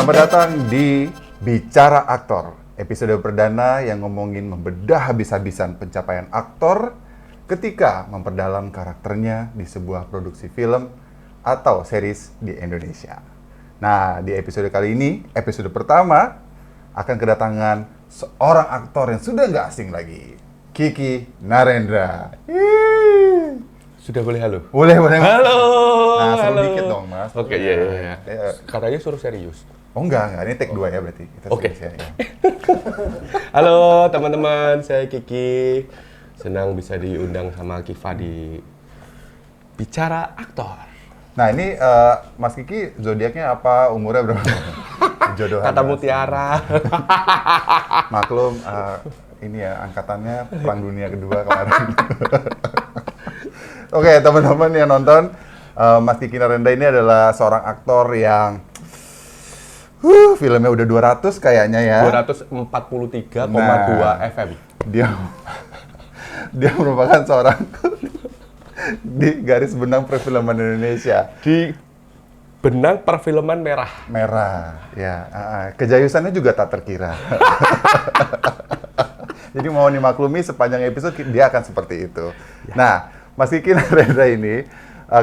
Selamat datang di Bicara Aktor, episode perdana yang ngomongin membedah habis-habisan pencapaian aktor ketika memperdalam karakternya di sebuah produksi film atau series di Indonesia. Nah, di episode kali ini, episode pertama, akan kedatangan seorang aktor yang sudah nggak asing lagi, Kiki Narendra. Sudah boleh halo? Boleh, boleh. Halo. Nah, seru halo. dikit dong, Mas. Oke, iya. Katanya suruh serius. Oh enggak, ini take 2 ya berarti. Kita Oke. serius ya. Halo teman-teman, saya Kiki. Senang bisa diundang sama Kiva di Bicara Aktor. Nah, ini Mas Kiki zodiaknya apa, umurnya berapa? Jodohan. Kata Mas. mutiara. Maklum, ini ya angkatannya Perang Dunia Kedua kemarin. Oke, teman-teman yang nonton, Mas Kiki Narendra ini adalah seorang aktor yang filmnya udah 200 kayaknya ya. 243,2 FM. Dia merupakan seorang di garis benang perfilman Indonesia. Di benang perfilman merah. Merah, ya. Kejayusannya juga tak terkira. Jadi mau dimaklumi sepanjang episode dia akan seperti itu. Ya. Nah, Mas Kiki Narendra ini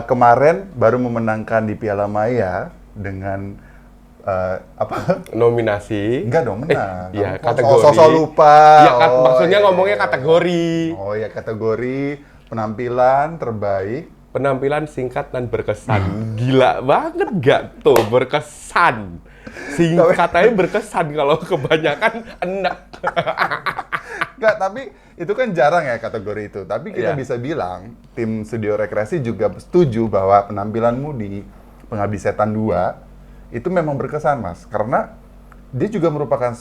kemarin baru memenangkan di Piala Maya dengan apa? Nominasi. Enggak dong, menang. Iya, kategori. Sosok lupa. Iya, maksudnya ngomongnya kategori. Oh ya, kategori penampilan terbaik. Penampilan singkat dan berkesan. Gila banget gak tuh berkesan. Singkat aja berkesan, kalau kebanyakan enak. Enggak, tapi itu kan jarang ya kategori itu. Tapi kita Iya. bisa bilang, tim Studio Rekreasi juga setuju bahwa penampilanmu di Pengabdi Setan 2 itu memang berkesan, Mas. Karena dia juga merupakan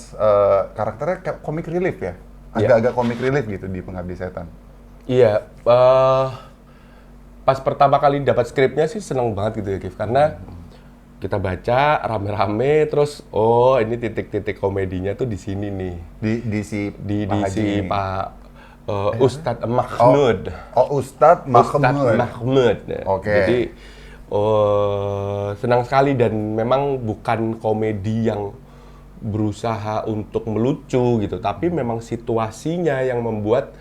karakternya comic relief ya. Agak-agak comic relief gitu di Pengabdi Setan. Iya, pas pertama kali dapat skripnya sih seneng banget gitu ya, Kif. Karena kita baca rame-rame, terus ini titik-titik komedinya tuh di sini nih. Di si Pak Ustadz Mahmud. Ustadz Mahmud. Mahmud. Oke. Jadi senang sekali, dan memang bukan komedi yang berusaha untuk melucu gitu, tapi memang situasinya yang membuat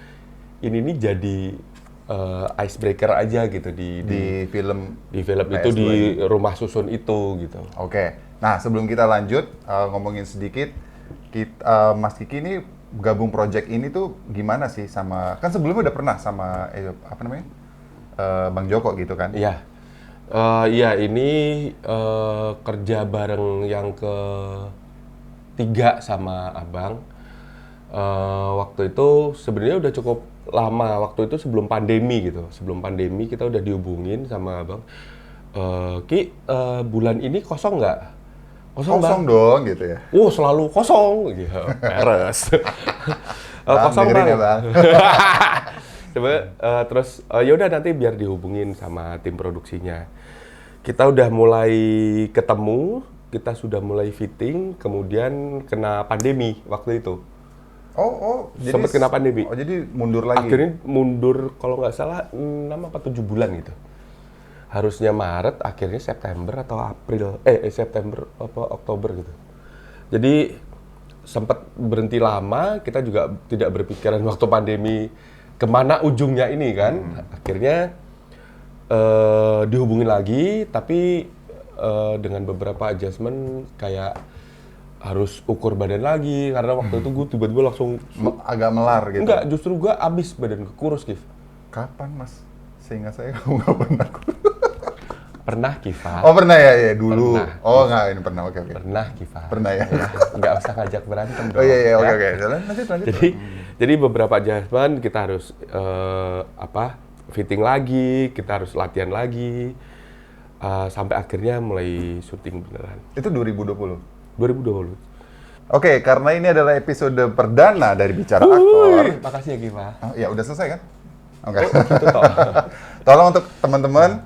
ini jadi icebreaker aja gitu di film itu, di Rumah Susun itu gitu. Oke. Nah, sebelum kita lanjut ngomongin sedikit, Mas Kiki ini gabung project ini tuh gimana sih sama, kan sebelumnya udah pernah sama apa namanya? Bang Joko gitu kan? Iya. Iya, ini kerja bareng yang ketiga sama Abang. Waktu itu sebenarnya udah cukup lama, waktu itu sebelum pandemi gitu. Sebelum pandemi kita udah dihubungin sama Abang. Ki, bulan ini kosong nggak? Kosong dong gitu ya. Selalu kosong gitu. Peres. Kosong dengerin Bang. ya, Bang. Coba terus ya udah, nanti biar dihubungin sama tim produksinya. Kita udah mulai ketemu, kita sudah mulai fitting, kemudian kena pandemi waktu itu. Jadi Sempet kena pandemi. Jadi mundur lagi. Akhirnya mundur, kalau nggak salah 6 apa 7 bulan gitu. Harusnya Maret, akhirnya September atau April, September apa Oktober gitu. Jadi sempat berhenti lama, kita juga tidak berpikiran waktu pandemi kemana ujungnya ini kan. Akhirnya dihubungin lagi, tapi dengan beberapa adjustment, kayak harus ukur badan lagi, karena waktu itu gue tiba-tiba langsung agak melar gitu. Enggak, justru gue abis badan, kurus, Kif. Kapan, Mas? Seingat saya kamu nggak pernah kurus. Pernah, Kiva. Oh, pernah ya dulu. Pernah. Oh, nggak, ini pernah. Oke. Pernah, Kiva. Pernah ya. Nggak usah ngajak berantem dong. Oh iya, ya. oke. Lanjut. Jadi beberapa adjustment kita harus fitting lagi, kita harus latihan lagi, sampai akhirnya mulai syuting beneran. Itu 2020. 2020. Oke, karena ini adalah episode perdana dari Bicara Aktor. Makasih ya, Kiva. Ya udah selesai kan? Oke. Gitu toh. Tolong untuk teman-teman,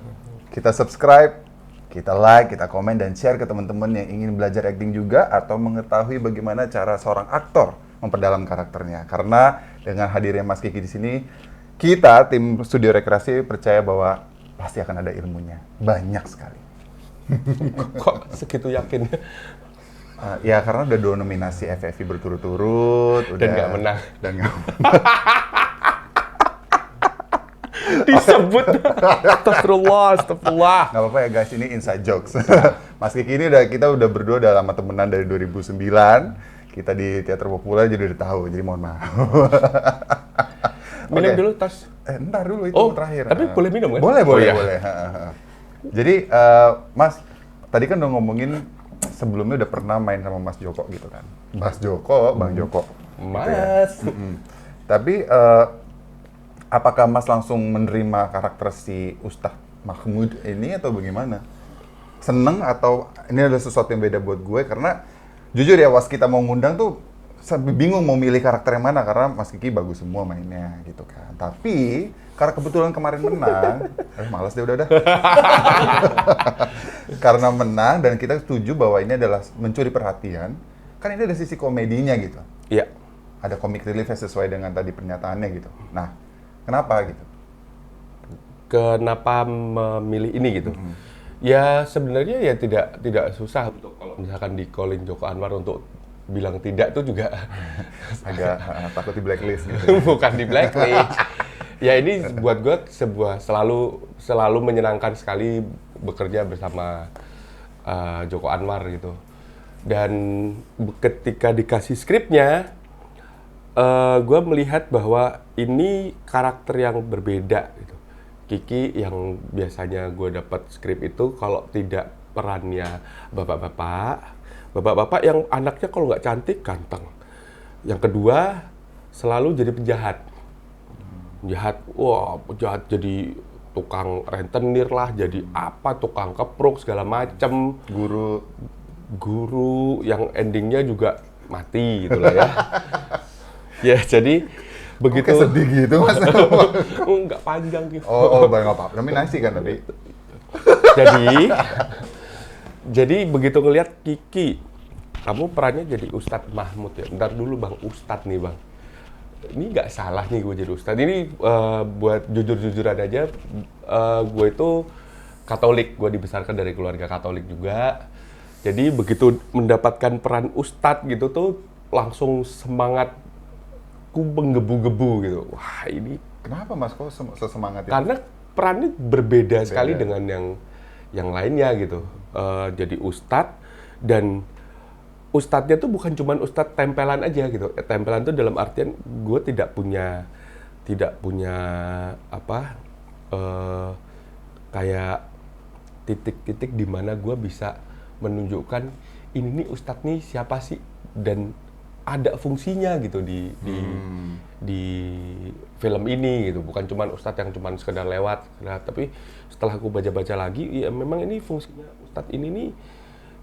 kita subscribe, kita like, kita komen, dan share ke teman-teman yang ingin belajar acting juga atau mengetahui bagaimana cara seorang aktor memperdalam karakternya. Karena dengan hadirnya Mas Kiki di sini, kita tim Studio Rekreasi percaya bahwa pasti akan ada ilmunya. Banyak sekali. Kok segitu yakin? Ya karena udah 2 nominasi FFI berturut-turut, Dan nggak menang. Dan nggak Disebut. Astagfirullah. nggak apa-apa ya guys, ini inside jokes. Mas Kiki ini kita udah berdua udah lama temenan dari 2009. Kita di teater populer jadi udah tahu, jadi mohon maaf. Minum Oke. dulu tas. Ntar dulu itu Oh, terakhir. tapi boleh minum kan? Boleh, Oh, iya. boleh. Jadi, Mas, tadi kan udah ngomongin sebelumnya udah pernah main sama Mas Joko gitu kan. Mas Joko, Bang Joko. Gitu ya. Mas. Tapi, apakah Mas langsung menerima karakter si Ustadz Mahmud ini atau bagaimana? Seneng atau ini adalah sesuatu yang beda buat gue? Karena jujur ya, pas kita mau ngundang tuh sampai bingung mau milih karakter yang mana karena Mas Kiki bagus semua mainnya gitu kan. Tapi karena kebetulan kemarin menang, malas deh udah. Karena menang dan kita setuju bahwa ini adalah mencuri perhatian, kan ini ada sisi komedinya gitu. Iya. Ada comic relief sesuai dengan tadi pernyataannya gitu. Nah, kenapa gitu? Kenapa memilih ini gitu? Ya sebenarnya ya tidak susah untuk kalau misalkan di calling Joko Anwar untuk bilang tidak tuh juga Agak takut di blacklist gitu. bukan di blacklist. Ya ini buat gue selalu menyenangkan sekali bekerja bersama Joko Anwar gitu. Dan ketika dikasih skripnya, gue melihat bahwa ini karakter yang berbeda gitu. Kiki yang biasanya gue dapat skrip itu kalau tidak perannya bapak-bapak yang anaknya kalau nggak cantik ganteng. Yang kedua selalu jadi penjahat. Penjahat jadi tukang rentenir lah, jadi apa tukang kepruk segala macem. Guru yang endingnya juga mati gitu lah ya. Ya jadi begitu. Oke, sedih gitu Mas. Nggak panjang gitu. Nggak apa-apa. Nominasi kan tadi. Jadi begitu ngelihat Kiki, kamu perannya jadi Ustadz Mahmud ya. Ntar dulu Bang, Ustadz nih Bang. Ini nggak salah nih gue jadi Ustadz. Ini buat jujur-jujuran aja, gue itu Katolik. Gue dibesarkan dari keluarga Katolik juga. Jadi begitu mendapatkan peran Ustadz gitu tuh langsung semangatku menggebu-gebu gitu. Wah ini Kenapa Mas kok sesemangat itu? karena perannya berbeda sekali dengan yang lainnya gitu. Jadi Ustadz dan Ustadznya tuh bukan cuma Ustadz tempelan aja gitu. Tempelan tuh dalam artian gue tidak punya apa kayak titik-titik di mana gue bisa menunjukkan ini nih Ustadz nih siapa sih dan ada fungsinya gitu di film ini gitu, bukan cuma Ustadz yang cuma sekedar lewat. Nah, tapi setelah aku baca-baca lagi, ya memang ini fungsinya Ustadz ini nih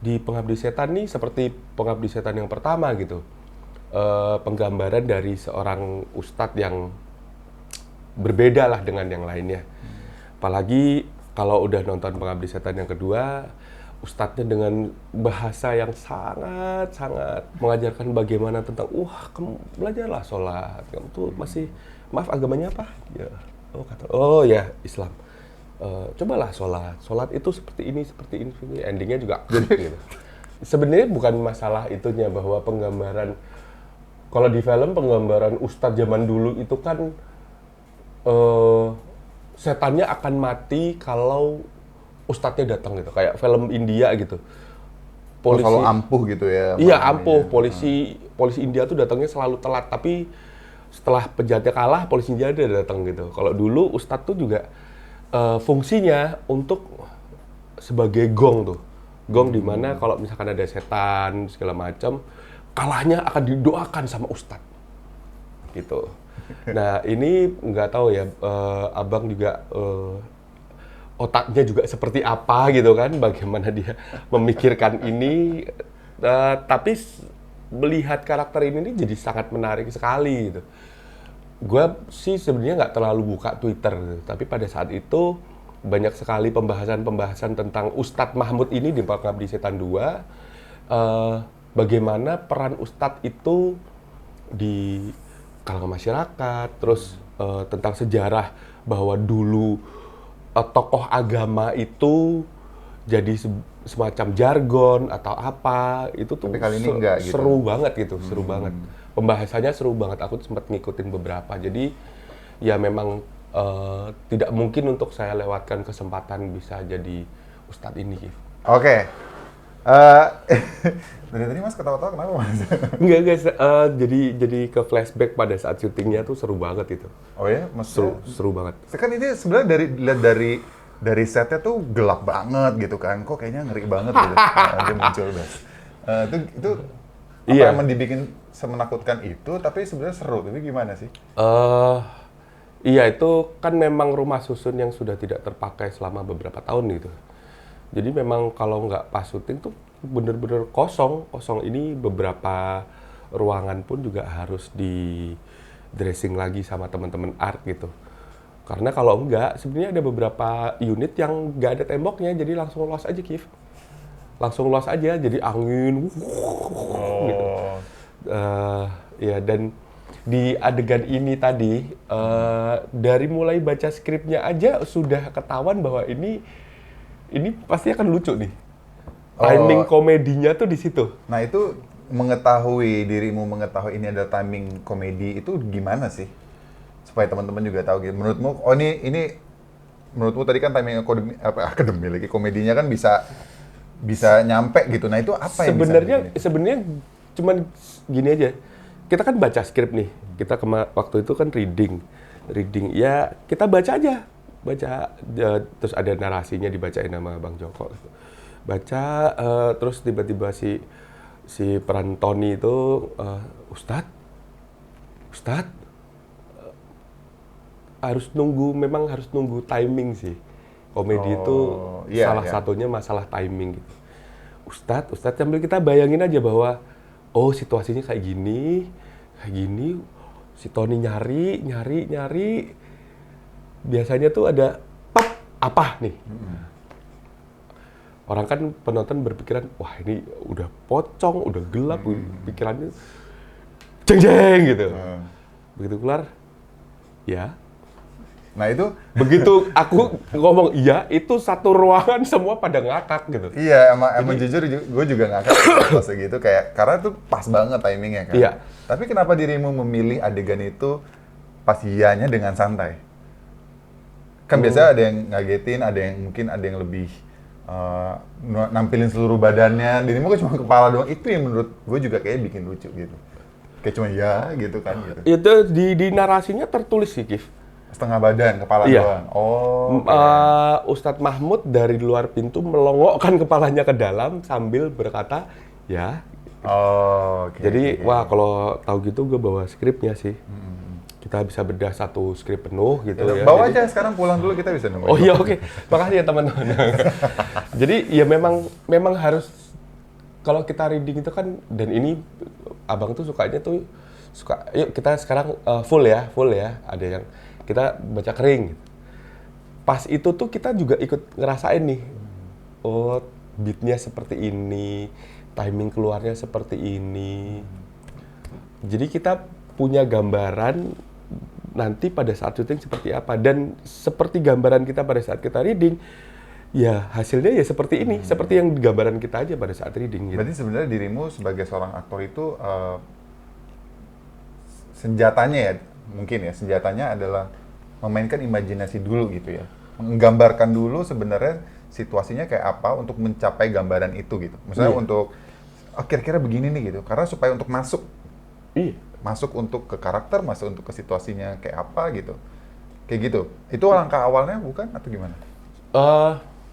di Pengabdi Setan nih seperti Pengabdi Setan yang pertama gitu. Penggambaran dari seorang Ustadz yang berbeda lah dengan yang lainnya. Apalagi kalau udah nonton Pengabdi Setan yang kedua, Ustadznya dengan bahasa yang sangat mengajarkan bagaimana tentang, kamu belajarlah sholat, kamu tuh masih, maaf agamanya apa? Ya, ya Islam. Cobalah sholat itu seperti ini, endingnya juga gitu. Sebenarnya bukan masalah itunya bahwa penggambaran, kalau di film penggambaran Ustadz zaman dulu itu kan setannya akan mati kalau Ustadznya datang gitu, kayak film India gitu. Polisi selalu ampuh gitu ya. Iya, ampuh. Polisi India tuh datangnya selalu telat, tapi setelah penjahatnya kalah, polisi India datang gitu. Kalau dulu Ustadz tuh juga fungsinya untuk sebagai gong tuh. Gong di mana kalau misalkan ada setan segala macam, kalahnya akan didoakan sama Ustadz. Gitu. Nah, ini nggak tahu ya, Abang juga otaknya juga seperti apa gitu kan, bagaimana dia memikirkan ini, tapi melihat karakter ini jadi sangat menarik sekali gitu. Gue sih sebenarnya nggak terlalu buka Twitter gitu, tapi pada saat itu banyak sekali pembahasan tentang Ustadz Mahmud ini di Pengabdi Setan 2, bagaimana peran Ustadz itu di kalangan masyarakat, terus tentang sejarah bahwa dulu tokoh agama itu jadi semacam jargon atau apa itu tuh Tapi kali ini enggak gitu. seru banget gitu, seru banget. Pembahasannya seru banget. Aku sempat ngikutin beberapa. Jadi ya memang tidak mungkin untuk saya lewatkan kesempatan bisa jadi ustadz ini. Kif. Oke. Eh, dari tadi Mas ketawa-tawa kenapa Mas? Enggak guys, jadi ke flashback pada saat syutingnya tuh seru banget itu. Oh ya, maksudnya Seru banget. kan ini sebenarnya dari setnya tuh gelap banget gitu kan. Kok kayaknya ngeri banget gitu. Dia muncul Bas. Itu apa Iya. emang dibikin semenakutkan itu tapi sebenarnya seru. Tapi gimana sih? Iya itu kan memang rumah susun yang sudah tidak terpakai selama beberapa tahun gitu. Jadi memang kalau nggak pas syuting tuh bener-bener kosong. Kosong ini beberapa ruangan pun juga harus di dressing lagi sama teman-teman art gitu. Karena kalau enggak, sebenarnya ada beberapa unit yang nggak ada temboknya, jadi langsung los aja, Kif. Langsung los aja, jadi angin, gitu. Ya dan di adegan ini tadi, dari mulai baca skripnya aja sudah ketahuan bahwa ini pasti akan lucu nih. Timing komedinya tuh di situ. Nah itu dirimu mengetahui ini ada timing komedi itu gimana sih? Supaya teman-teman juga tahu gitu. Menurutmu, ini menurutmu tadi kan timing akademi lagi komedinya kan bisa nyampe gitu. Nah itu apa yang Sebenarnya cuman gini aja. Kita kan baca skrip nih. Kita waktu itu kan reading ya kita baca aja. Terus ada narasinya dibacain sama Bang Joko. Baca terus tiba-tiba si peran Tony itu Ustadz memang harus nunggu timing sih. Komedi itu salah satunya masalah timing gitu. Ustadz sambil kita bayangin aja bahwa situasinya kayak gini, si Tony nyari. Biasanya tuh ada apa nih? Orang kan penonton berpikiran, wah ini udah pocong, udah gelap, pikirannya jeng gitu. Begitu keluar, ya. Nah itu begitu aku ngomong iya, itu satu ruangan semua pada ngakak gitu. iya emang jujur gue juga ngakak pas gitu kayak karena itu pas banget timingnya kan. Iya. Tapi kenapa dirimu memilih adegan itu pas iyanya dengan santai? Kan biasanya ada yang ngagetin, ada yang lebih nampilin seluruh badannya. Dirimu kan cuma kepala doang. Itu yang menurut gue juga kayak bikin lucu gitu. Kayak cuma ya gitu kan gitu. Itu di narasinya tertulis sih, Kif. Setengah badan, kepala Iya. doang. Ustadz Mahmud dari luar pintu melongokkan kepalanya ke dalam sambil berkata, ya. Oke. Jadi, wah kalau tahu gitu gue bawa skripnya sih. Kita bisa bedah satu skrip penuh gitu ya. Bawa aja sekarang pulang dulu kita bisa nunggu. Oh iya oke. Makasih ya teman-teman. Jadi ya memang harus kalau kita reading itu kan dan ini abang tuh suka yuk kita sekarang full ya. Ada yang kita baca kering. Pas itu tuh kita juga ikut ngerasain nih. Oh, beatnya seperti ini, timing keluarnya seperti ini. Jadi kita punya gambaran nanti pada saat syuting seperti apa dan seperti gambaran kita pada saat kita reading, ya hasilnya ya seperti ini, seperti yang gambaran kita aja pada saat reading. Gitu. Berarti sebenarnya dirimu sebagai seorang aktor itu senjatanya adalah memainkan imajinasi dulu gitu ya, menggambarkan dulu sebenarnya situasinya kayak apa untuk mencapai gambaran itu gitu. Misalnya untuk kira-kira begini nih gitu, karena supaya untuk masuk untuk ke karakter, masuk untuk ke situasinya kayak apa gitu, kayak gitu. Itu langkah awalnya bukan atau gimana?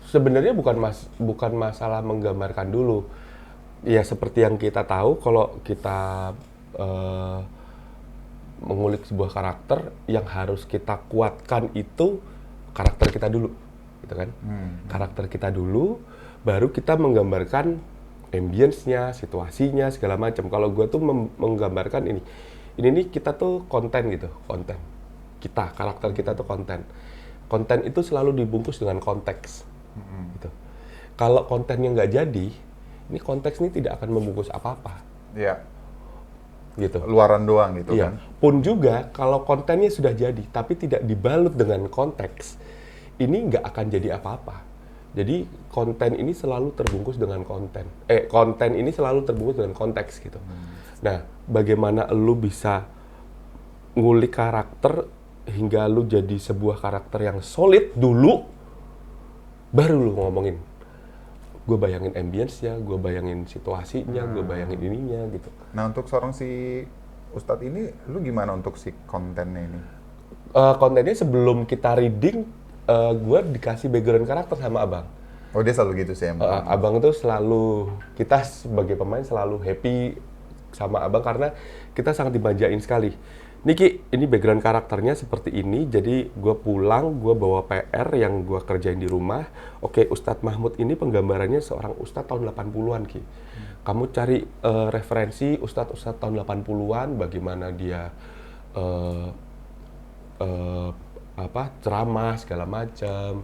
Sebenarnya bukan masalah menggambarkan dulu. Ya seperti yang kita tahu kalau kita mengulik sebuah karakter yang harus kita kuatkan itu karakter kita dulu, gitu kan? Karakter kita dulu, baru kita menggambarkan ambience-nya, situasinya, segala macam. Kalau gue tuh menggambarkan ini nih kita tuh konten gitu, konten. Karakter kita tuh konten. Konten itu selalu dibungkus dengan konteks. Gitu. Kalau kontennya nggak jadi, ini konteks ini tidak akan membungkus apa-apa. Iya. Gitu. Luaran doang gitu Iya. kan. Pun juga kalau kontennya sudah jadi tapi tidak dibalut dengan konteks, ini nggak akan jadi apa-apa. Jadi konten ini selalu terbungkus dengan konten ini selalu terbungkus dengan konteks gitu. Nah, bagaimana lu bisa ngulik karakter hingga lu jadi sebuah karakter yang solid dulu, baru lu ngomongin. Gue bayangin ambience-nya, gue bayangin situasinya, gue bayangin ininya gitu. Nah, untuk seorang si Ustadz ini, lu gimana untuk si kontennya ini? Kontennya sebelum kita reading, gue dikasih background karakter sama abang. Oh, dia selalu gitu sih emang? Abang itu selalu, kita sebagai pemain selalu happy sama abang karena kita sangat dimanjain sekali. Niki, ini background karakternya seperti ini, jadi gue pulang, gue bawa PR yang gue kerjain di rumah. Oke, Ustadz Mahmud ini penggambarannya seorang Ustadz tahun 80-an, Ki. Kamu cari referensi Ustadz tahun 80-an, bagaimana dia ceramah segala macam,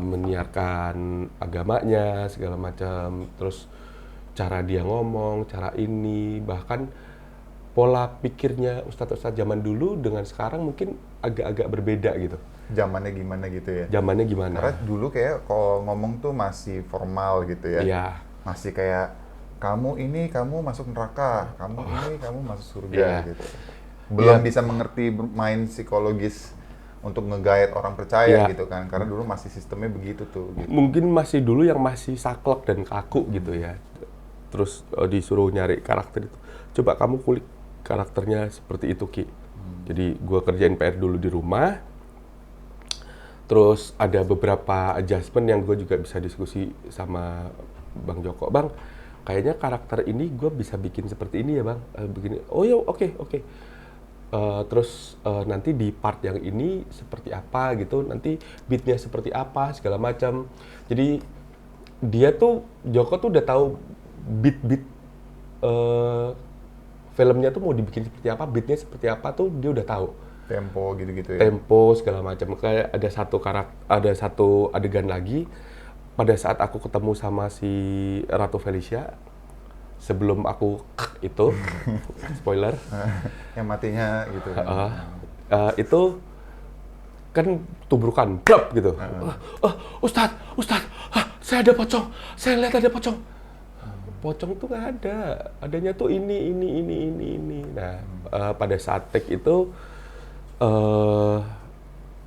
menyiarkan agamanya segala macam, terus cara dia ngomong, cara ini, bahkan pola pikirnya ustadz-ustadz zaman dulu dengan sekarang mungkin agak-agak berbeda gitu. Zamannya gimana gitu ya? Zamannya gimana? Karena dulu kayak kalau ngomong tuh masih formal gitu ya. Iya. Masih kayak kamu ini kamu masuk neraka, kamu ini kamu masuk surga Iya. gitu. Belum Iya. bisa mengerti main psikologis untuk nge-guide orang percaya Iya. gitu kan. Karena dulu masih sistemnya begitu tuh gitu. Mungkin masih dulu yang masih saklek dan kaku gitu ya. Terus disuruh nyari karakter itu. Coba kamu kulik karakternya seperti itu, Ki. Jadi gue kerjain PR dulu di rumah. Terus ada beberapa adjustment yang gue juga bisa diskusi sama Bang Joko. Bang, kayaknya karakter ini gue bisa bikin seperti ini ya Bang. Begini. Oh ya, oke. Terus nanti di part yang ini seperti apa gitu. Nanti beatnya seperti apa, segala macam. Jadi dia tuh, Joko tuh udah tahu beat-beat filmnya tuh mau dibikin seperti apa, beatnya seperti apa tuh dia udah tahu. Tempo gitu-gitu ya. Tempo segala macam. Kayak ada satu adegan lagi pada saat aku ketemu sama si Ratu Felicia sebelum aku itu spoiler Yang matinya gitu kan. itu kan tubrukan blap gitu. Ustadz, saya ada pocong. Saya lihat ada pocong. Pocong tuh nggak ada, adanya tuh ini. Nah, pada saat take itu,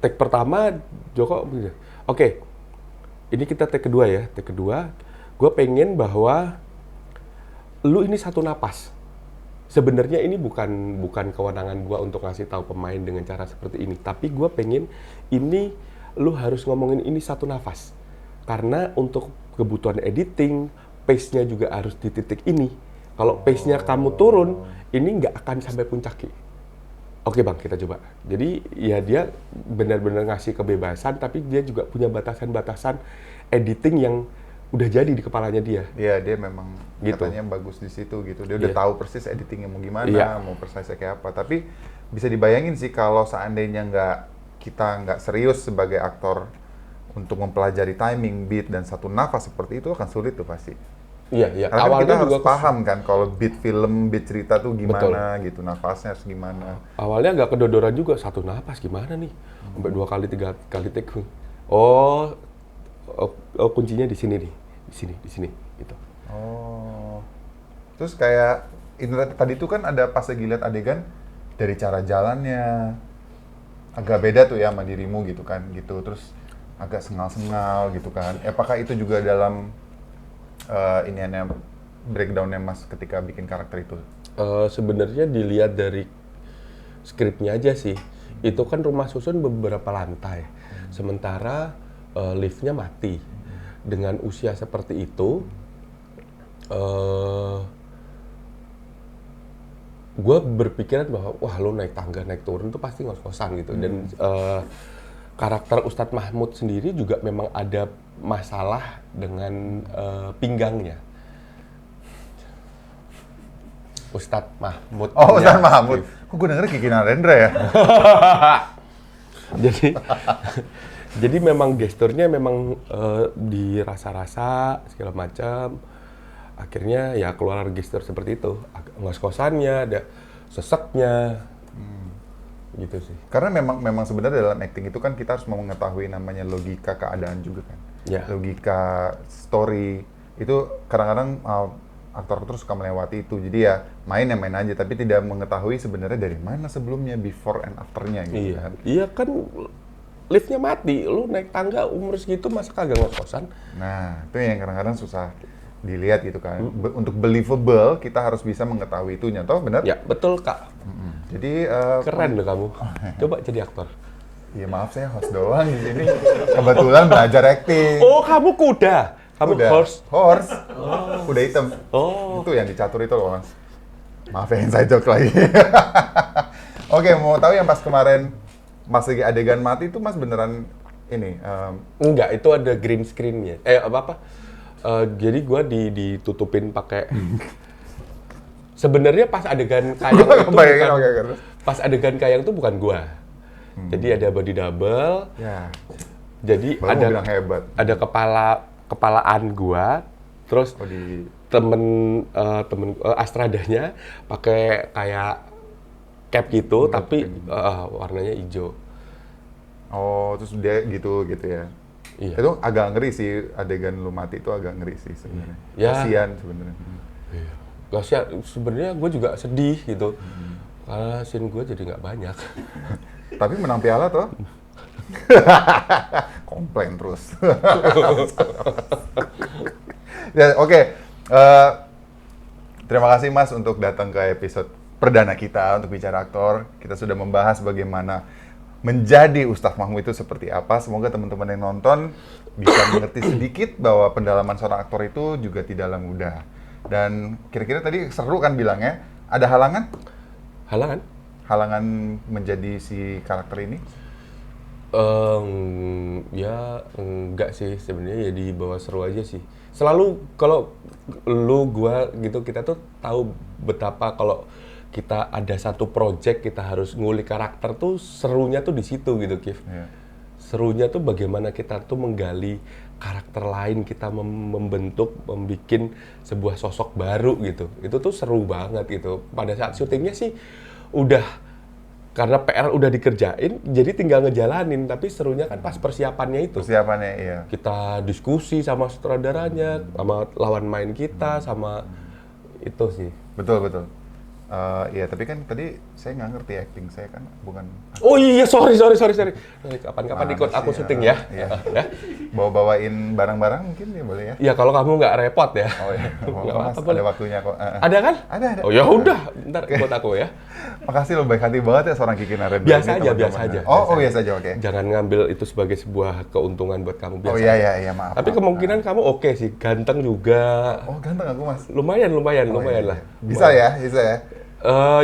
take pertama Joko, oke, ini kita take kedua ya, take kedua, gue pengen bahwa lu ini satu napas. Sebenarnya ini bukan kewenangan gue untuk ngasih tahu pemain dengan cara seperti ini, tapi gue pengen ini lu harus ngomongin ini satu nafas, karena untuk kebutuhan editing pace-nya juga harus di titik ini. Kalau pace-nya kamu turun, ini nggak akan sampai puncak, Ki. Oke Bang, kita coba. Jadi ya dia benar-benar ngasih kebebasan, tapi dia juga punya batasan-batasan editing yang udah jadi di kepalanya dia. Iya, dia memang Gitu. katanya bagus di situ gitu. Dia udah Iya. tahu persis editingnya mau gimana, Iya. mau precisnya kayak apa. Tapi bisa dibayangin sih kalau seandainya kita nggak serius sebagai aktor untuk mempelajari timing, beat, dan satu nafas seperti itu akan sulit tuh pasti. Iya. Karena kan kita harus juga paham kan kalau beat film, beat cerita tuh gimana gitu, nafasnya harus gimana. awalnya agak kedodoran juga, satu napas gimana nih? Sampai 2 kali, 3 kali take. Oh, kuncinya di sini nih. Di sini gitu. Oh. Terus kayak tadi tuh kan ada pas lagi lihat adegan dari cara jalannya agak beda tuh ya sama dirimu gitu kan gitu, terus agak sengal-sengal gitu kan. Apakah itu juga dalam iniannya breakdown-nya Mas ketika bikin karakter itu? Sebenarnya dilihat dari skripnya aja sih. Itu kan rumah susun beberapa lantai. Sementara liftnya mati. Dengan usia seperti itu, gue berpikiran bahwa wah lo naik tangga, naik turun tuh pasti ngos-ngosan gitu. Dan karakter Ustadz Mahmud sendiri juga memang ada masalah dengan pinggangnya. Ustadz Mahmud. Oh, Ustadz Mahmud. Kok gue denger Kiki Narendra ya? Jadi memang gesturnya memang dirasa-rasa segala macam. Akhirnya ya keluar gestur seperti itu. Ngos-ngosannya, ada seseknya. Gitu sih. Karena memang sebenarnya dalam acting itu kan kita harus mau mengetahui namanya logika keadaan juga kan. Ya. logika story itu kadang-kadang aktor-aktor suka melewati itu. Jadi ya main aja, tapi tidak mengetahui sebenarnya dari mana sebelumnya, before and afternya gitu Iya. kan. Iya kan liftnya mati, lu naik tangga umur segitu masa kagak ngos-kosan? Nah, itu yang kadang-kadang susah dilihat gitu kan. Untuk believable, kita harus bisa mengetahui itunya, toh benar? Ya, betul Kak. Jadi Keren loh kamu. Coba jadi aktor. ya maaf saya host doang di sini. Kebetulan belajar acting. Oh, kamu kuda. Kamu Kuda. horse. Horse. Kuda hitam. Oh. Itu yang dicatur itu loh, Mas. Maaf ya, inside joke lagi. Oke, mau tahu yang pas kemarin Mas lagi adegan mati itu Mas beneran ini Enggak, itu ada green screen-nya. Apa-apa. Jadi gua ditutupin pakai sebenarnya pas adegan kayang itu kebayangin, bukan, oke, terus? pas adegan kayang itu bukan gua. Jadi ada body double. ya, Jadi baru mau ada bilang hebat. ada kepalaan gua, terus Oh, di temen Astradanya pakai kayak cap gitu, tapi warnanya hijau. Oh, terus dia gitu ya. Iya. Itu agak ngeri sih, adegan lu mati itu agak ngeri sih sebenarnya. Ya. Kasian sebenarnya. Gak sih, sebenarnya gue juga sedih gitu, karena scene gue jadi nggak banyak. Tapi menang piala toh. Komplain terus. Ya, oke. Terima kasih Mas untuk datang ke episode perdana kita untuk bicara aktor. Kita sudah membahas bagaimana menjadi Ustadz Mahmud itu seperti apa. Semoga teman-teman yang nonton bisa mengerti sedikit bahwa pendalaman seorang aktor itu juga tidaklah mudah. Dan kira-kira tadi seru kan bilangnya, ada halangan? Halangan? Halangan menjadi si karakter ini? Ya enggak sih, sebenarnya ya dibawa seru aja sih. Selalu kalau lu, gua gitu, kita tuh tahu betapa kalau kita ada satu project kita harus ngulik karakter tuh serunya tuh di situ gitu, Kif. Iya. Serunya tuh bagaimana kita tuh menggali karakter lain, kita membentuk, membikin sebuah sosok baru gitu. Itu tuh seru banget gitu. Pada saat syutingnya sih udah, karena PR udah dikerjain, jadi tinggal ngejalanin. Tapi serunya kan pas persiapannya itu. Persiapannya, iya. Kita diskusi sama sutradaranya, sama lawan main kita, sama itu sih. Betul. Iya, tapi kan tadi saya nggak ngerti acting, saya kan bukan... Oh iya, sorry. Kapan-kapan ikut aku syuting ya. Iya. Ya. Bawa-bawain barang-barang mungkin ya boleh ya? Ya kalau kamu nggak repot ya. Oh iya, Nggak Mas, apa-apa, ada waktunya kok. Ada kan? Ada. Oh ya udah, ntar ikut aku ya. Makasih lo baik hati banget ya seorang Kiki Narendra. Biasa ini, aja, teman-teman. biasa aja. Oh biasa aja, oke. Jangan ngambil itu sebagai sebuah keuntungan buat kamu, biasa. Oh aja. iya, maaf. Tapi maaf. kemungkinan kamu oke sih, ganteng juga. Oh ganteng aku Mas. Lumayan Oh, iya, lah. Bisa ya.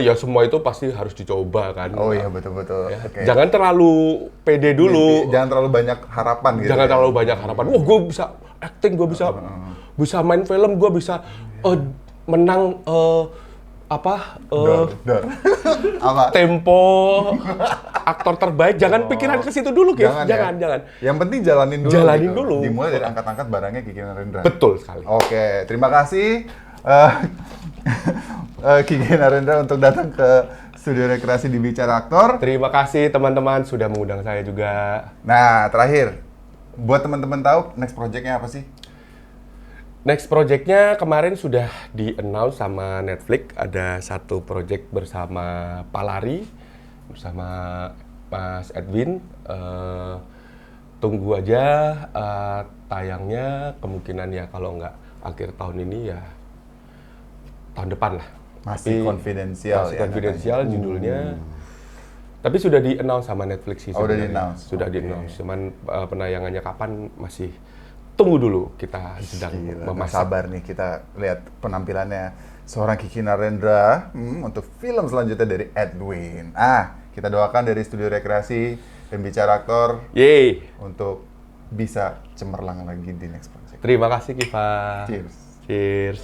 Ya semua itu pasti harus dicoba kan. Oh iya, betul. Ya, Oke. jangan terlalu pede dulu. Jangan terlalu banyak harapan gitu. Jangan ya. terlalu banyak harapan. Wah, gue bisa acting, gue bisa main film, gue bisa menang Dor. Apa? Tempo aktor terbaik. Jangan pikiran ke situ dulu, Kif. Jangan. Yang penting jalanin dulu. Jalanin gitu. dulu. Dimulai dari angkat-angkat barangnya Kiki Narendra. Betul sekali. Oke, terima kasih Kiki Narendra untuk datang ke studio rekreasi di Bicara Aktor. Terima kasih teman-teman sudah mengundang saya juga. Nah, terakhir, buat teman-teman tahu next project-nya apa sih? Next project-nya kemarin sudah di-announce sama Netflix. Ada satu project bersama Palari, bersama Mas Edwin. Tunggu aja tayangnya, kemungkinan ya kalau nggak akhir tahun ini ya tahun depan lah. Masih konfidensial Masih ya, konfidensial katanya. judulnya. Tapi sudah di-announce sama Netflix sih. Oh, udah sebenarnya. di-announce. Sudah Oke. di-announce. Cuman penayangannya kapan masih tunggu dulu. Kita sedang Gila, nggak memasak. sabar nih kita lihat penampilannya seorang Kiki Narendra untuk film selanjutnya dari Edwin. Kita doakan dari studio rekreasi dan Bicara Aktor Yeay. untuk bisa cemerlang lagi di next project. Terima kasih Kiva. Cheers. Cheers.